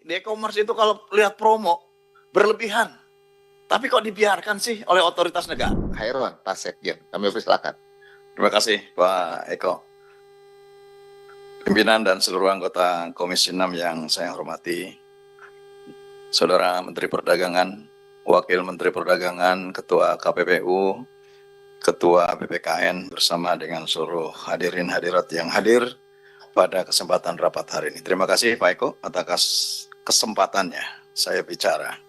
di e-commerce itu kalau lihat promo berlebihan. Tapi kok dibiarkan sih oleh otoritas negara? Khairwan, Pak Sekjen, kami persilakan. Terima kasih Pak Eko. Pimpinan dan seluruh anggota Komisi 6 yang saya hormati, Saudara Menteri Perdagangan, Wakil Menteri Perdagangan, Ketua KPPU, Ketua BPKN bersama dengan seluruh hadirin hadirat yang hadir pada kesempatan rapat hari ini. Terima kasih Pak Eko atas kesempatannya saya bicara.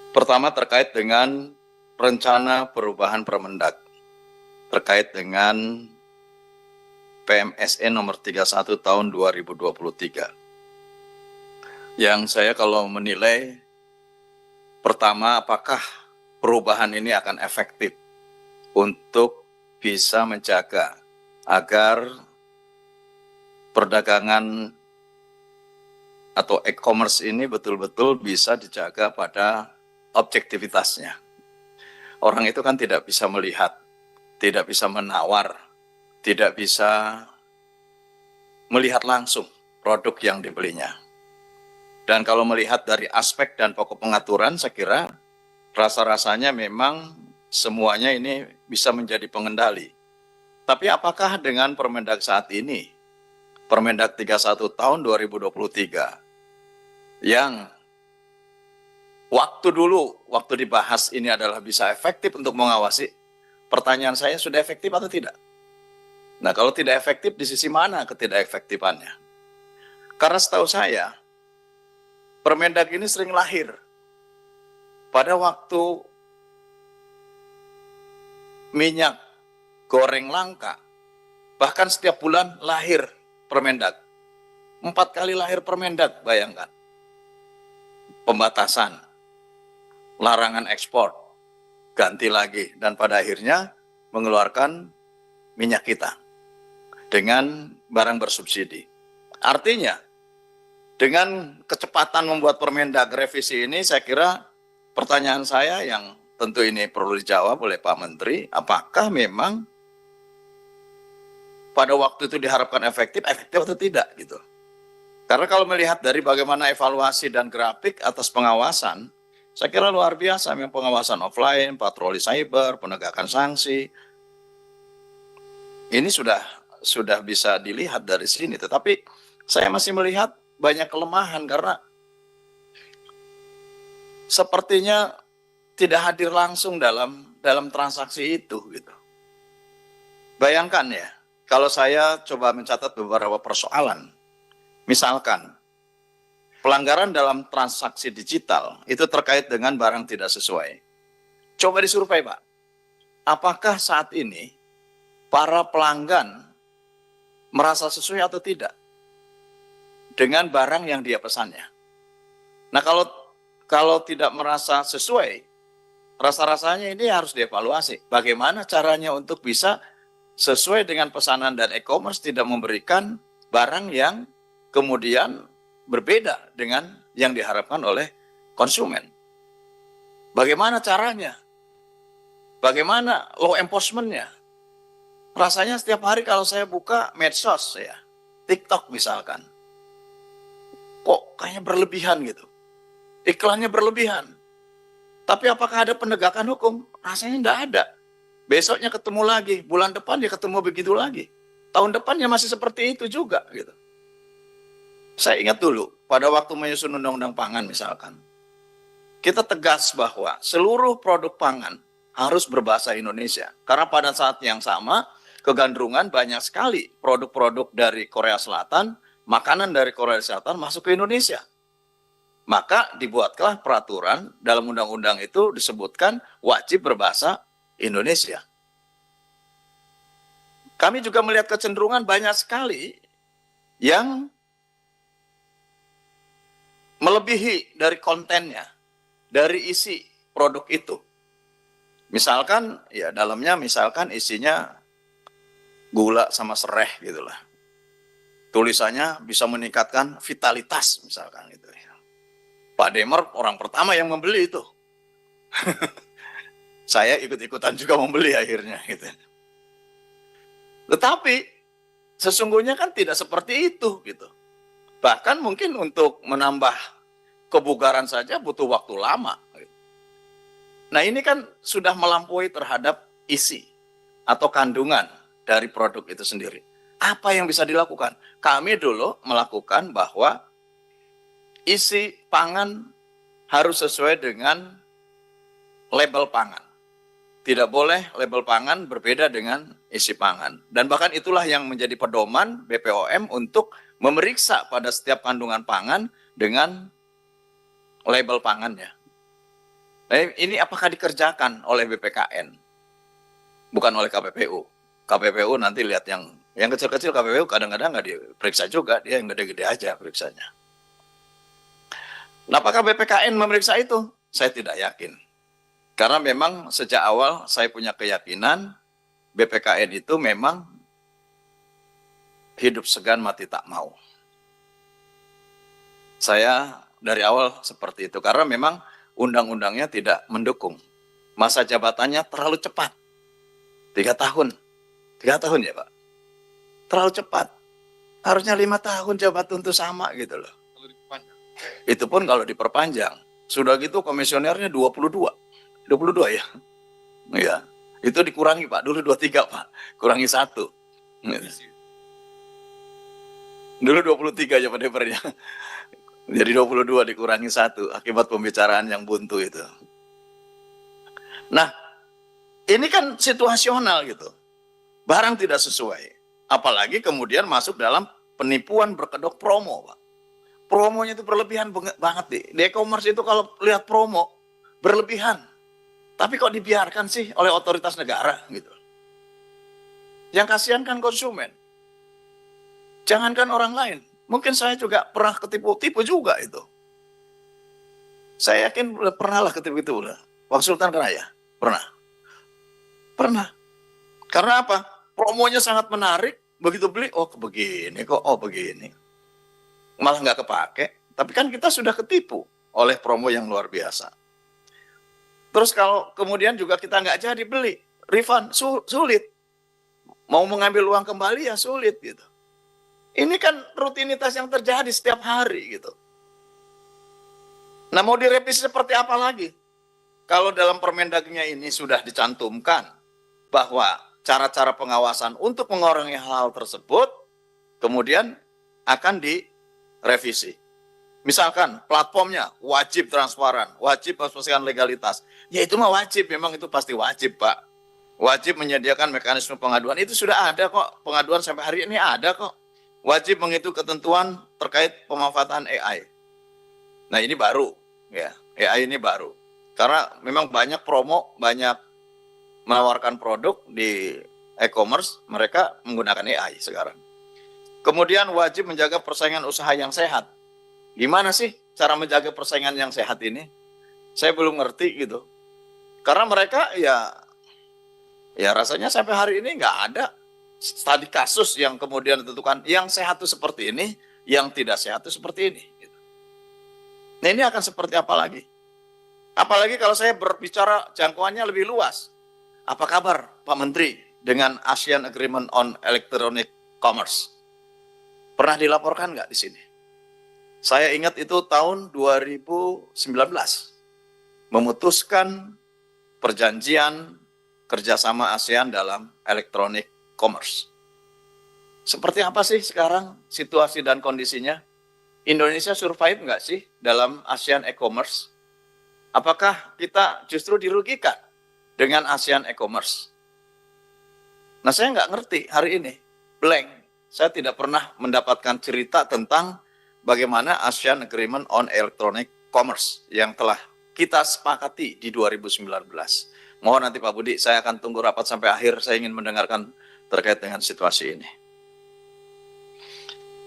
Pertama terkait dengan rencana perubahan Permendag terkait dengan PMSN nomor 31 tahun 2023. Yang saya kalau menilai, pertama apakah perubahan ini akan efektif untuk bisa menjaga agar perdagangan atau e-commerce ini betul-betul bisa dijaga pada objektivitasnya. Orang itu kan tidak bisa melihat, tidak bisa menawar, tidak bisa melihat langsung produk yang dibelinya. Dan kalau melihat dari aspek dan pokok pengaturan, saya kira rasa-rasanya memang semuanya ini bisa menjadi pengendali. Tapi apakah dengan Permendag saat ini, Permendag 31 tahun 2023, yang waktu dibahas ini adalah bisa efektif untuk mengawasi, pertanyaan saya sudah efektif atau tidak? Nah, kalau tidak efektif, di sisi mana ketidakefektifannya? Karena setahu saya, Permendag ini sering lahir pada waktu minyak goreng langka. Bahkan setiap bulan lahir Permendag. 4 kali lahir Permendag, bayangkan. Pembatasan, larangan ekspor, ganti lagi, dan pada akhirnya mengeluarkan minyak kita dengan barang bersubsidi. Artinya, dengan kecepatan membuat Permendag revisi ini, saya kira pertanyaan saya yang tentu ini perlu dijawab oleh Pak Menteri, apakah memang pada waktu itu diharapkan efektif atau tidak gitu. Karena kalau melihat dari bagaimana evaluasi dan grafik atas pengawasan, saya kira luar biasa, memang pengawasan offline, patroli cyber, penegakan sanksi, ini sudah bisa dilihat dari sini, tetapi saya masih melihat banyak kelemahan karena sepertinya tidak hadir langsung dalam transaksi itu gitu. Bayangkan ya, kalau saya coba mencatat beberapa persoalan, misalkan pelanggaran dalam transaksi digital itu terkait dengan barang tidak sesuai. Coba disurvei Pak, apakah saat ini para pelanggan merasa sesuai atau tidak dengan barang yang dia pesannya? Nah, kalau tidak merasa sesuai, rasa-rasanya ini harus dievaluasi. Bagaimana caranya untuk bisa sesuai dengan pesanan dan e-commerce, tidak memberikan barang yang kemudian berbeda dengan yang diharapkan oleh konsumen. Bagaimana caranya? Bagaimana law enforcement-nya? Rasanya setiap hari kalau saya buka medsos ya, TikTok misalkan, kok kayaknya berlebihan gitu. Iklannya berlebihan. Tapi apakah ada penegakan hukum? Rasanya enggak ada. Besoknya ketemu lagi, bulan depan dia ketemu begitu lagi. Tahun depannya masih seperti itu juga gitu. Saya ingat dulu pada waktu menyusun undang-undang pangan misalkan, kita tegas bahwa seluruh produk pangan harus berbahasa Indonesia. Karena pada saat yang sama, kegandrungan banyak sekali produk-produk dari Korea Selatan, makanan dari Korea Selatan masuk ke Indonesia. Maka dibuatlah peraturan dalam undang-undang itu disebutkan wajib berbahasa Indonesia. Kami juga melihat kecenderungan banyak sekali yang melebihi dari kontennya, dari isi produk itu. Misalkan ya dalamnya misalkan isinya gula sama sereh gitulah. Tulisannya bisa meningkatkan vitalitas misalkan gitu. Pak Demer orang pertama yang membeli itu. Saya ikut-ikutan juga membeli akhirnya gitu. Tetapi sesungguhnya kan tidak seperti itu gitu. Bahkan mungkin untuk menambah kebugaran saja butuh waktu lama. Nah ini kan sudah melampaui terhadap isi atau kandungan dari produk itu sendiri. Apa yang bisa dilakukan? Kami dulu melakukan bahwa isi pangan harus sesuai dengan label pangan. Tidak boleh label pangan berbeda dengan isi pangan. Dan bahkan itulah yang menjadi pedoman BPOM untuk memeriksa pada setiap kandungan pangan dengan label pangannya. Nah, ini apakah dikerjakan oleh BPKN? Bukan oleh KPPU. KPPU nanti lihat yang kecil-kecil, KPPU kadang-kadang nggak diperiksa juga, dia yang gede-gede aja periksanya. Nah, apakah BPKN memeriksa itu? Saya tidak yakin. Karena memang sejak awal saya punya keyakinan BPKN itu memang hidup segan mati tak mau. Saya dari awal seperti itu karena memang undang-undangnya tidak mendukung. Masa jabatannya terlalu cepat. 3 tahun. 3 tahun ya Pak? Terlalu cepat. Harusnya 5 tahun jabatan itu sama gitu loh. Itu pun kalau diperpanjang. Sudah gitu komisionernya 22. 22 ya? Iya. Itu dikurangi Pak. Dulu 23 Pak. Kurangi 1. Dulu 23 aja Pak DPR-nya. Jadi 22 dikurangi 1 akibat pembicaraan yang buntu itu. Nah, ini kan situasional gitu. Barang tidak sesuai. Apalagi kemudian masuk dalam penipuan berkedok promo, Pak. Promonya itu berlebihan banget di e-commerce itu kalau lihat promo berlebihan. Tapi kok dibiarkan sih oleh otoritas negara gitu. Yang kasihan kan konsumen. Jangankan orang lain. Mungkin saya juga pernah ketipu juga itu. Saya yakin pernah lah ketipu itu. Pak Sultan pernah ya? Pernah. Karena apa? Promonya sangat menarik. Begitu beli, oh begini kok, oh begini. Malah nggak kepake. Tapi kan kita sudah ketipu oleh promo yang luar biasa. Terus kalau kemudian juga kita nggak jadi beli, refund sulit. Mau mengambil uang kembali ya sulit gitu. Ini kan rutinitas yang terjadi setiap hari gitu. Nah mau direvisi seperti apa lagi? Kalau dalam Permendagnya ini sudah dicantumkan bahwa cara-cara pengawasan untuk mengurangi hal-hal tersebut kemudian akan direvisi. Misalkan platformnya wajib transparan, wajib memastikan legalitas. Ya itu mah wajib, memang itu pasti wajib Pak. Wajib menyediakan mekanisme pengaduan, itu sudah ada kok. Pengaduan sampai hari ini ada kok. Wajib mengikuti ketentuan terkait pemanfaatan AI. Nah ini baru, ya AI ini baru. Karena memang banyak promo, banyak menawarkan produk di e-commerce, mereka menggunakan AI sekarang. Kemudian wajib menjaga persaingan usaha yang sehat. Gimana sih cara menjaga persaingan yang sehat ini? Saya belum ngerti gitu. Karena mereka ya rasanya sampai hari ini nggak ada studi kasus yang kemudian ditentukan yang sehat itu seperti ini, yang tidak sehat itu seperti ini. Nah ini akan seperti apa lagi? Apalagi kalau saya berbicara jangkauannya lebih luas. Apa kabar Pak Menteri dengan ASEAN Agreement on Electronic Commerce? Pernah dilaporkan nggak di sini? Saya ingat itu tahun 2019. Memutuskan perjanjian kerjasama ASEAN dalam electronic commerce. Seperti apa sih sekarang situasi dan kondisinya? Indonesia survive nggak sih dalam ASEAN e-commerce? Apakah kita justru dirugikan dengan ASEAN e-commerce? Nah saya nggak ngerti hari ini, blank. Saya tidak pernah mendapatkan cerita tentang bagaimana ASEAN Agreement on Electronic Commerce yang telah kita sepakati di 2019. Mohon nanti Pak Budi, saya akan tunggu rapat sampai akhir, saya ingin mendengarkan terkait dengan situasi ini.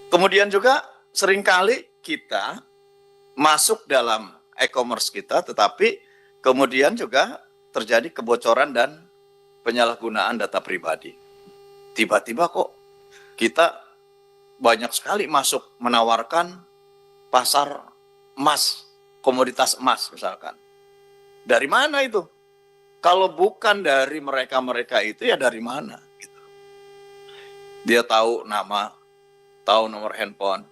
Kemudian juga seringkali kita masuk dalam e-commerce kita, tetapi kemudian juga terjadi kebocoran dan penyalahgunaan data pribadi. Tiba-tiba kok kita banyak sekali masuk menawarkan pasar emas, komoditas emas misalkan. Dari mana itu? Kalau bukan dari mereka-mereka itu ya dari mana? Gitu. Dia tahu nama, tahu nomor handphone,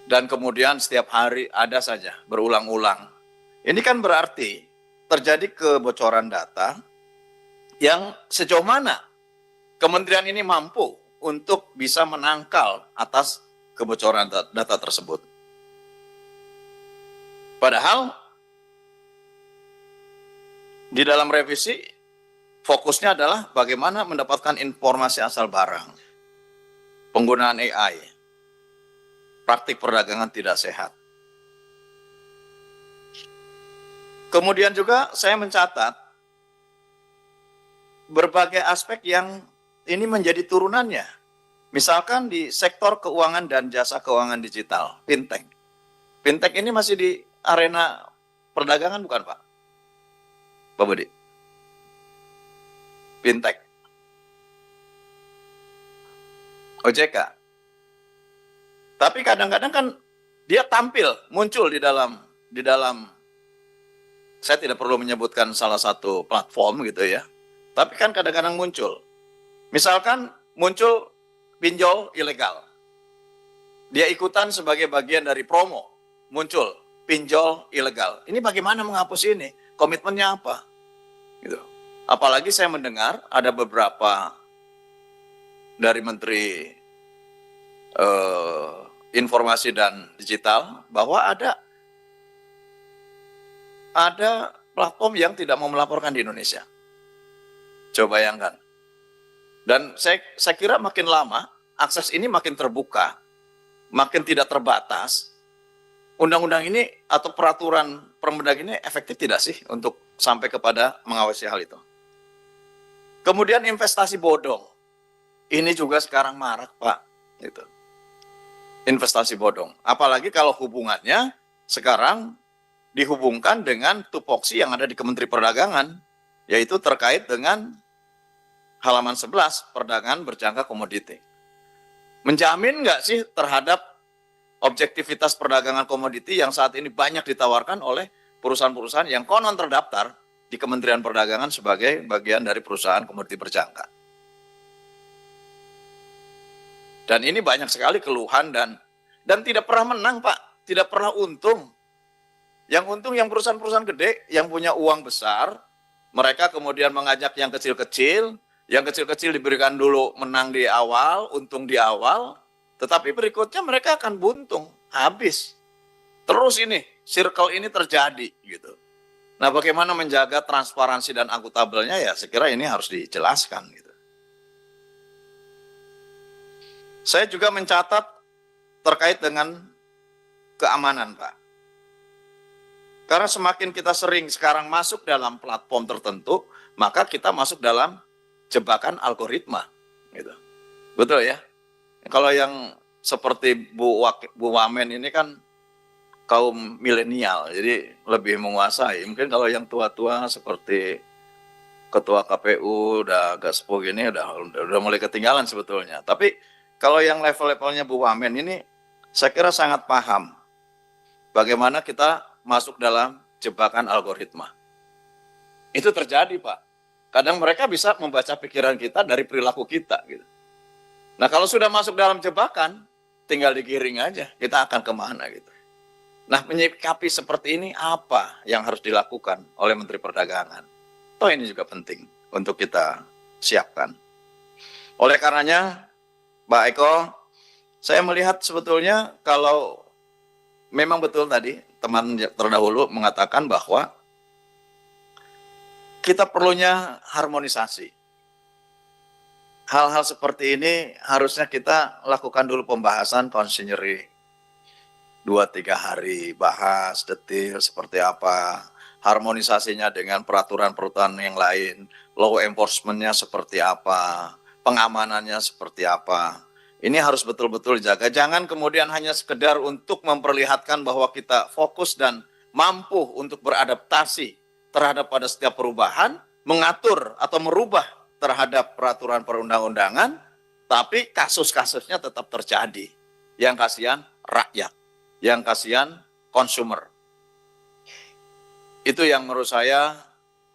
dan kemudian setiap hari ada saja berulang-ulang. Ini kan berarti terjadi kebocoran data yang sejauh mana kementerian ini mampu untuk bisa menangkal atas kebocoran data tersebut. Padahal di dalam revisi fokusnya adalah bagaimana mendapatkan informasi asal barang, penggunaan AI, praktik perdagangan tidak sehat. Kemudian juga saya mencatat berbagai aspek yang ini menjadi turunannya. Misalkan di sektor keuangan dan jasa keuangan digital, fintech. Fintech ini masih di arena perdagangan bukan Pak? Pak Budi? Fintech. OJK. Tapi kadang-kadang kan dia tampil, muncul di dalam saya tidak perlu menyebutkan salah satu platform gitu ya. Tapi kan kadang-kadang muncul. Misalkan muncul pinjol ilegal. Dia ikutan sebagai bagian dari promo. Muncul pinjol ilegal. Ini bagaimana menghapus ini? Komitmennya apa? Gitu. Apalagi saya mendengar ada beberapa dari Menteri Informasi dan Digital bahwa ada platform yang tidak mau melaporkan di Indonesia. Coba bayangkan. Dan saya kira makin lama akses ini makin terbuka, makin tidak terbatas. Undang-undang ini atau peraturan permendagri ini efektif tidak sih untuk sampai kepada mengawasi hal itu? Kemudian investasi bodong. Ini juga sekarang marak, Pak. Gitu. Investasi bodong. Apalagi kalau hubungannya sekarang dihubungkan dengan tupoksi yang ada di Kementerian Perdagangan, yaitu terkait dengan halaman 11, perdagangan berjangka komoditi. Menjamin nggak sih terhadap objektivitas perdagangan komoditi yang saat ini banyak ditawarkan oleh perusahaan-perusahaan yang konon terdaftar di Kementerian Perdagangan sebagai bagian dari perusahaan komoditi berjangka. Dan ini banyak sekali keluhan dan tidak pernah menang, Pak. Tidak pernah untung. Yang untung yang perusahaan-perusahaan gede yang punya uang besar, mereka kemudian mengajak yang kecil-kecil diberikan dulu menang di awal, untung di awal, tetapi berikutnya mereka akan buntung, habis. Terus ini, circle ini terjadi gitu. Nah, bagaimana menjaga transparansi dan akuntabelnya ya saya kira ini harus dijelaskan gitu. Saya juga mencatat terkait dengan keamanan, Pak. Karena semakin kita sering sekarang masuk dalam platform tertentu, maka kita masuk dalam jebakan algoritma. Gitu. Betul ya? Kalau yang seperti Bu Wamen ini kan kaum milenial, jadi lebih menguasai. Mungkin kalau yang tua-tua seperti ketua KPU udah agak sepuh gini udah mulai ketinggalan sebetulnya. Tapi kalau yang level-levelnya Bu Wamen ini saya kira sangat paham bagaimana kita masuk dalam jebakan algoritma. Itu terjadi, Pak. Kadang mereka bisa membaca pikiran kita dari perilaku kita gitu. Nah, kalau sudah masuk dalam jebakan, tinggal digiring aja, kita akan kemana gitu. Nah, menyikapi seperti ini apa yang harus dilakukan oleh Menteri Perdagangan? Toh ini juga penting untuk kita siapkan. Oleh karenanya, Pak Eko, saya melihat sebetulnya kalau memang betul tadi teman terdahulu mengatakan bahwa kita perlunya harmonisasi. Hal-hal seperti ini harusnya kita lakukan dulu pembahasan konsinyeri. 2-3 hari bahas detail seperti apa, harmonisasinya dengan peraturan-peraturan yang lain, law enforcement-nya seperti apa, pengamanannya seperti apa. Ini harus betul-betul dijaga. Jangan kemudian hanya sekedar untuk memperlihatkan bahwa kita fokus dan mampu untuk beradaptasi terhadap pada setiap perubahan, mengatur atau merubah terhadap peraturan perundang-undangan, tapi kasus-kasusnya tetap terjadi. Yang kasihan rakyat, yang kasihan konsumer. Itu yang menurut saya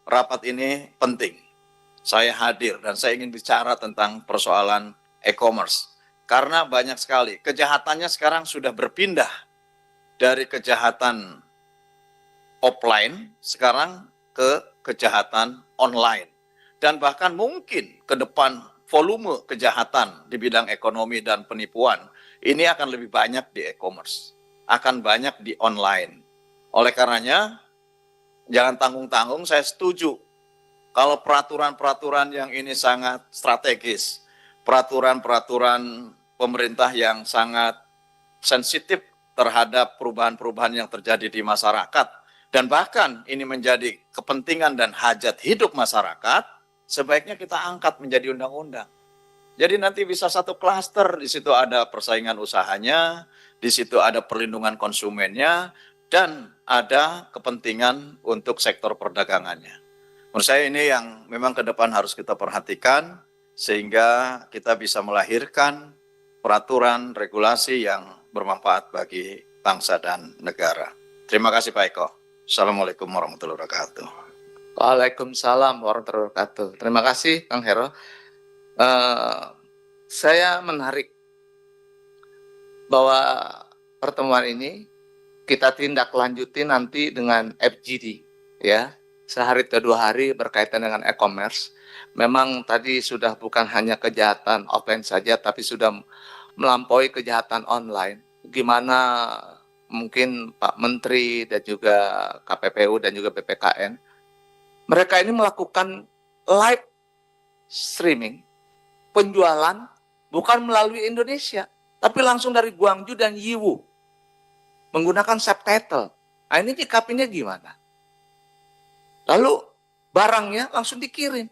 rapat ini penting. Saya hadir dan saya ingin bicara tentang persoalan e-commerce. Karena banyak sekali kejahatannya sekarang sudah berpindah dari kejahatan offline sekarang ke kejahatan online. Dan bahkan mungkin ke depan volume kejahatan di bidang ekonomi dan penipuan ini akan lebih banyak di e-commerce, akan banyak di online. Oleh karenanya, jangan tanggung-tanggung, saya setuju kalau peraturan-peraturan yang ini sangat strategis, peraturan-peraturan pemerintah yang sangat sensitif terhadap perubahan-perubahan yang terjadi di masyarakat, dan bahkan ini menjadi kepentingan dan hajat hidup masyarakat, sebaiknya kita angkat menjadi undang-undang. Jadi nanti bisa satu klaster, di situ ada persaingan usahanya, di situ ada perlindungan konsumennya, dan ada kepentingan untuk sektor perdagangannya. Menurut saya ini yang memang ke depan harus kita perhatikan, sehingga kita bisa melahirkan peraturan, regulasi yang bermanfaat bagi bangsa dan negara. Terima kasih Pak Eko. Assalamualaikum warahmatullahi wabarakatuh. Waalaikumsalam warahmatullahi wabarakatuh. Terima kasih Kang Hero. Saya menarik bahwa pertemuan ini kita tindak lanjuti nanti dengan FGD, ya. Sehari atau 2 hari berkaitan dengan e-commerce. Memang tadi sudah bukan hanya kejahatan offline saja, tapi sudah melampaui kejahatan online. Gimana mungkin Pak Menteri dan juga KPPU dan juga BPKN, mereka ini melakukan live streaming, penjualan bukan melalui Indonesia, tapi langsung dari Guangzhou dan Yiwu, menggunakan subtitle. Nah ini nyikapinya gimana? Lalu barangnya langsung dikirim.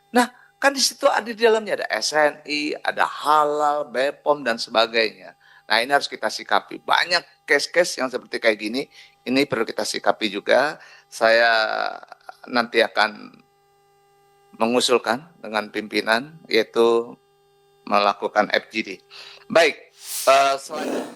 Nah kan di situ ada di dalamnya ada SNI, ada halal, BPOM dan sebagainya. Nah ini harus kita sikapi. Banyak case-case yang seperti kayak gini, ini perlu kita sikapi juga. Saya nanti akan mengusulkan dengan pimpinan yaitu melakukan FGD. Baik, selanjutnya.